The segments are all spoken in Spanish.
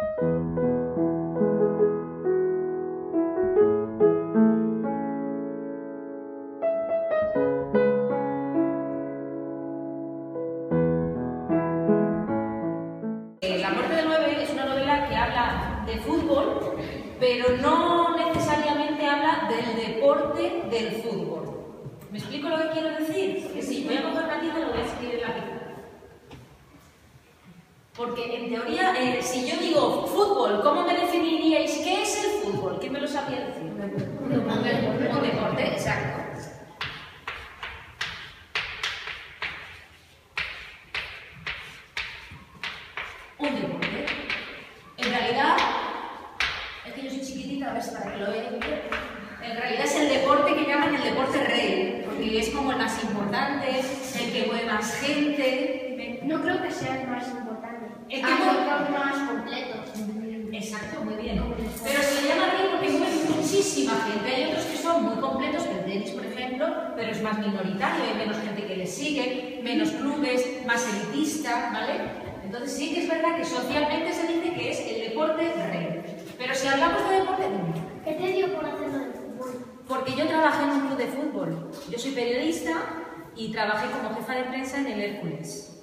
La muerte del 9 es una novela que habla de fútbol, pero no necesariamente habla del deporte del fútbol. ¿Me explico lo que quiero decir? Que sí, voy a coger una tiza y lo voy a escribir en la pizarra. Porque en teoría, si yo digo fútbol, ¿cómo me definiríais qué es el fútbol? ¿Quién me lo sabía decir? Un deporte, exacto. Un deporte. En realidad, es que yo soy chiquitita, a ver si para que lo vean. En realidad es el deporte que llaman el deporte rey, porque es como el más importante, el que mueve más gente. No creo que sea el más importante. Es que los más completos. Exacto, muy bien. Pero se le llama rey porque mueve muchísima gente. Hay otros que son muy completos, el tenis, por ejemplo, pero es más minoritario, hay menos gente que le sigue, menos clubes, más elitista, ¿vale? Entonces sí que es verdad que socialmente se dice que es el deporte rey. Pero si hablamos de deporte, ¿Qué te dio por hacerlo de fútbol? porque yo trabajé en un club de fútbol. Yo soy periodista y trabajé como jefa de prensa en el Hércules.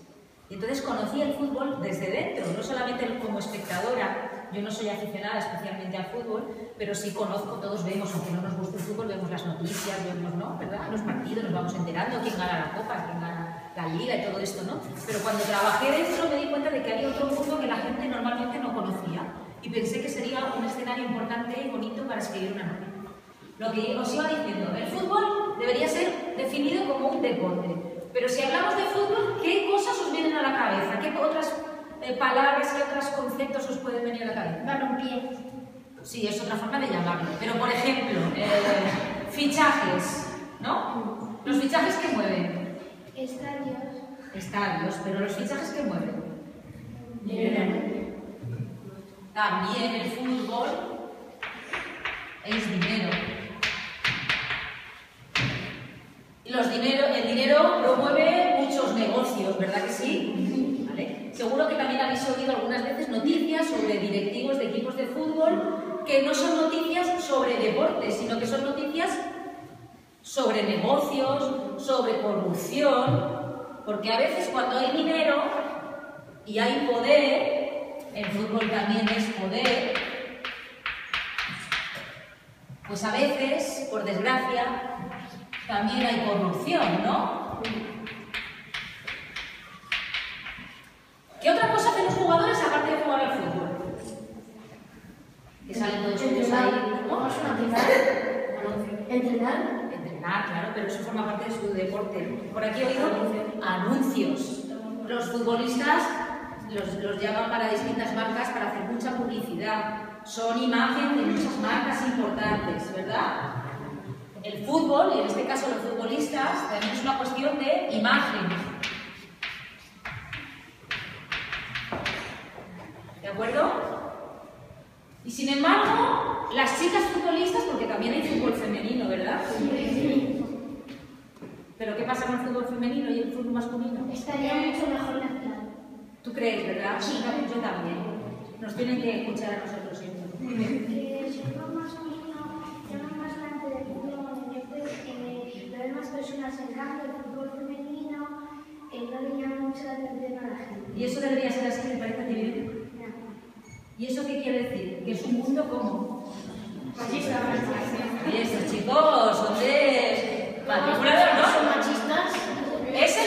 Y entonces conocí el fútbol desde dentro, no solamente como espectadora. Yo no soy aficionada especialmente al fútbol, pero sí conozco, todos vemos, aunque no nos guste el fútbol, vemos las noticias, vemos, ¿no? ¿Verdad? Los partidos, nos vamos enterando quién gana la Copa, quién gana la Liga y todo esto, ¿no? Pero cuando trabajé dentro me di cuenta de que había otro mundo que la gente normalmente no conocía y pensé que sería un escenario importante y bonito para escribir una novela. Lo que os iba diciendo, el fútbol debería ser definido como un deporte, pero si hablamos de fútbol, ¿qué cosas os vienen a la cabeza? ¿Qué otras palabras, qué otros conceptos os pueden venir a la cabeza? Balompié. Sí, es otra forma de llamarlo. Pero, por ejemplo, fichajes, ¿no? ¿Los fichajes qué mueven? Estadios. Estadios, pero los fichajes qué mueven. También el fútbol es dinero. El dinero promueve muchos negocios, ¿verdad que sí? ¿Vale? Seguro que también habéis oído algunas veces noticias sobre directivos de equipos de fútbol que no son noticias sobre deportes, sino que son noticias sobre negocios, sobre corrupción, porque a veces cuando hay dinero y hay poder, el fútbol también es poder, pues a veces, por desgracia, también hay corrupción, ¿no? ¿Qué otra cosa hacen los jugadores aparte de jugar al fútbol? Que salen todos ellos ahí, ¿no? Entrenar. Entrenar, claro, pero eso forma parte de su deporte. Por aquí he oído anuncios. Los futbolistas los llaman para distintas marcas para hacer mucha publicidad. Son imagen de muchas marcas importantes, ¿verdad? El fútbol, y en este caso los futbolistas, también es una cuestión de imagen. ¿De acuerdo? Y sin embargo, las chicas futbolistas, porque también hay fútbol femenino, ¿verdad? Sí. ¿Pero qué pasa con el fútbol femenino y el fútbol masculino? Estaría mucho mejor mezclado. ¿Tú crees, verdad? Sí. Yo también. Nos tienen que escuchar a nosotros siempre. Que el fútbol masculino llama más la atención, yo creo que lo ven más personas, en cambio el fútbol femenino no le llama mucho la atención a la gente. ¿Y eso debería ser así, me parece divino? No. ¿Y eso qué quiere decir? ¿Que es un mundo como? Machistas. Y eso, chicos, son de matriculados, ¿no? Son machistas. Es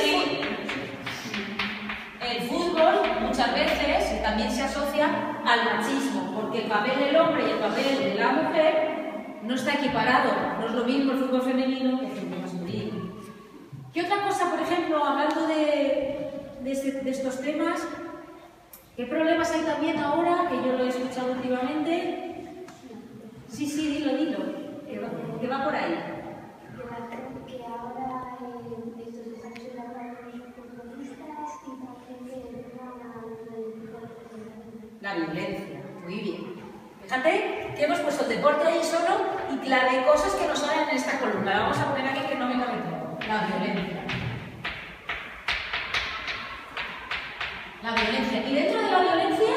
el fútbol muchas veces también se asocia al machismo, porque el papel del hombre y el papel de la mujer no está equiparado. No es lo mismo el fútbol femenino que el fútbol masculino. ¿Qué otra cosa, por ejemplo, hablando de estos temas, qué problemas hay también ahora, que yo lo he escuchado últimamente? Sí, dilo, que va por ahí. Que ahora estos están celebrando los futbolistas y también que La violencia, muy bien. Fíjate que hemos puesto el deporte ahí solo y clave cosas que nos salen en esta columna. La vamos a poner aquí que no me cabe todo. La violencia. La violencia. Y dentro de la violencia,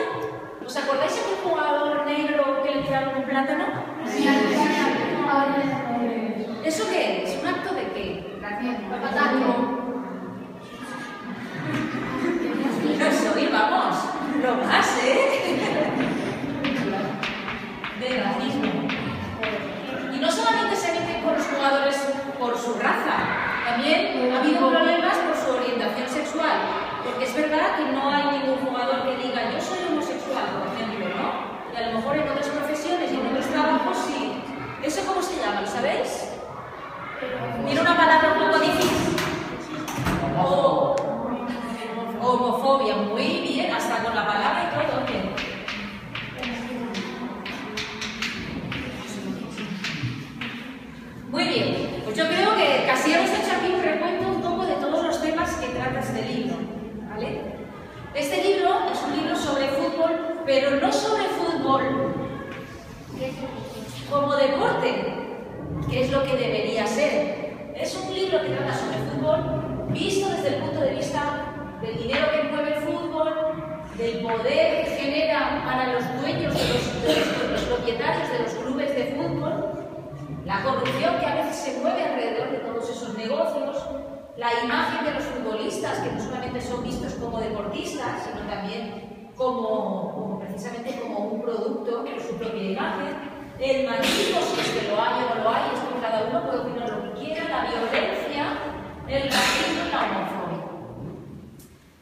¿os acordáis en pero no sobre fútbol como deporte, que es lo que debería ser. Es un libro que trata sobre fútbol visto desde el punto de vista del dinero que mueve el fútbol, del poder que genera para los dueños de los propietarios de los clubes de fútbol, la corrupción que a veces se mueve alrededor de todos esos negocios, la imagen de los futbolistas, que no solamente son vistos como deportistas, sino también precisamente como un producto con su propia imagen, el machismo, si es que lo hay o no lo hay, esto cada uno puede opinar lo que quiera, la violencia, el racismo y la homofobia.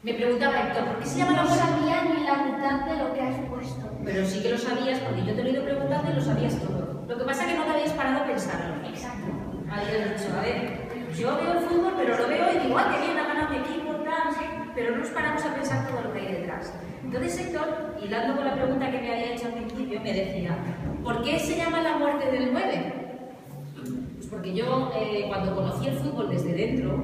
Me preguntaba Héctor, ¿por qué se llama la muerte? No sabía ni la mitad de lo que has puesto. Pero sí que lo sabías, porque yo te lo he ido preguntando y lo sabías todo. Lo que pasa es que no te habías parado a pensarlo. Exacto. Habías dicho, a ver, yo veo el fútbol, pero lo veo y digo, ah, qué bien, ha ganado mi equipo, tal, sí, pero no nos paramos a pensar todo lo que hay detrás. Entonces Héctor, hilando con la pregunta que me había hecho al principio, me decía, ¿por qué se llama la muerte del 9? Pues porque yo, cuando conocí el fútbol desde dentro,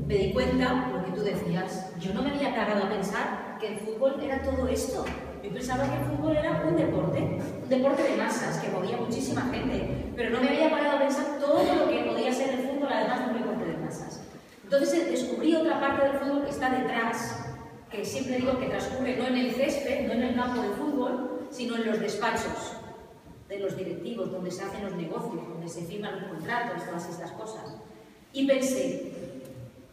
me di cuenta, lo que tú decías, yo no me había parado a pensar que el fútbol era todo esto. Yo pensaba que el fútbol era un deporte de masas, que movía muchísima gente, pero no me había parado a pensar todo lo que podía ser el fútbol, además de un deporte de masas. Entonces descubrí otra parte del fútbol que está detrás, que siempre digo que transcurre no en el césped, no en el campo de fútbol, sino en los despachos de los directivos, donde se hacen los negocios, donde se firman los contratos, todas estas cosas. Y pensé,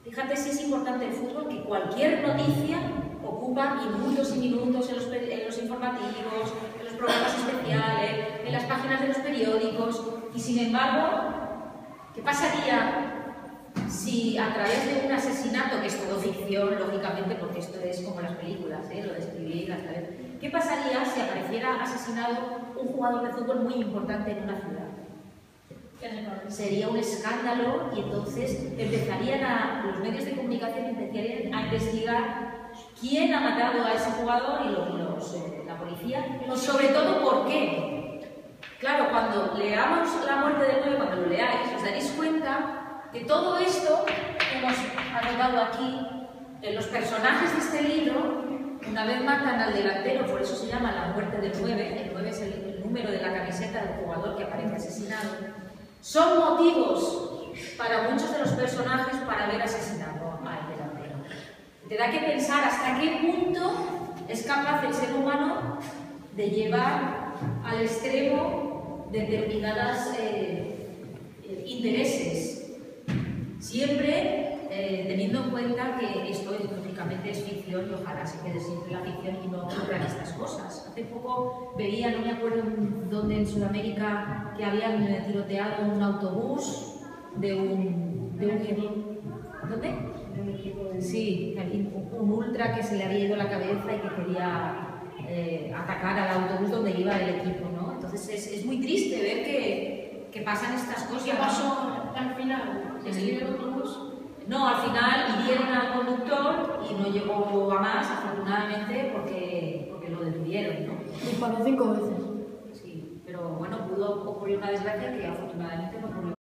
fíjate si es importante el fútbol, que cualquier noticia ocupa minutos y minutos en los informativos, en los programas especiales, en las páginas de los periódicos, y sin embargo, ¿qué pasaría si a través de un asesinato, que es todo ficción, lógicamente, porque esto es como las películas, lo de escribir, ¿qué pasaría si apareciera asesinado un jugador de fútbol muy importante en una ciudad? Sería un escándalo y entonces los medios de comunicación empezarían a investigar quién ha matado a ese jugador y la policía, y sobre todo por qué. Claro, cuando leamos La muerte del 9, cuando lo leáis, os daréis cuenta que todo esto que hemos anotado aquí, los personajes de este libro, una vez matan al delantero, por eso se llama La muerte del 9, el 9 es el número de la camiseta del jugador que aparece asesinado, son motivos para muchos de los personajes para haber asesinado al delantero. Te da que pensar hasta qué punto es capaz el ser humano de llevar al extremo determinados intereses. Siempre teniendo en cuenta que esto lógicamente es ficción y ojalá se quede siempre la ficción y no ocurran estas cosas. Hace poco veía, no me acuerdo dónde en Sudamérica, que habían tiroteado un autobús de un ¿dónde? Sí, un ultra que se le había ido la cabeza y que quería atacar al autobús donde iba el equipo, ¿no? Entonces es muy triste ver que pasan estas cosas. ¿Qué pasó al final? ¿Se escribió el autobús? No, al final hirieron al conductor y no llegó a más, afortunadamente, porque lo detuvieron, ¿no? Disparó 5 veces. Sí, pero bueno, pudo ocurrir una desgracia que afortunadamente no ocurrió.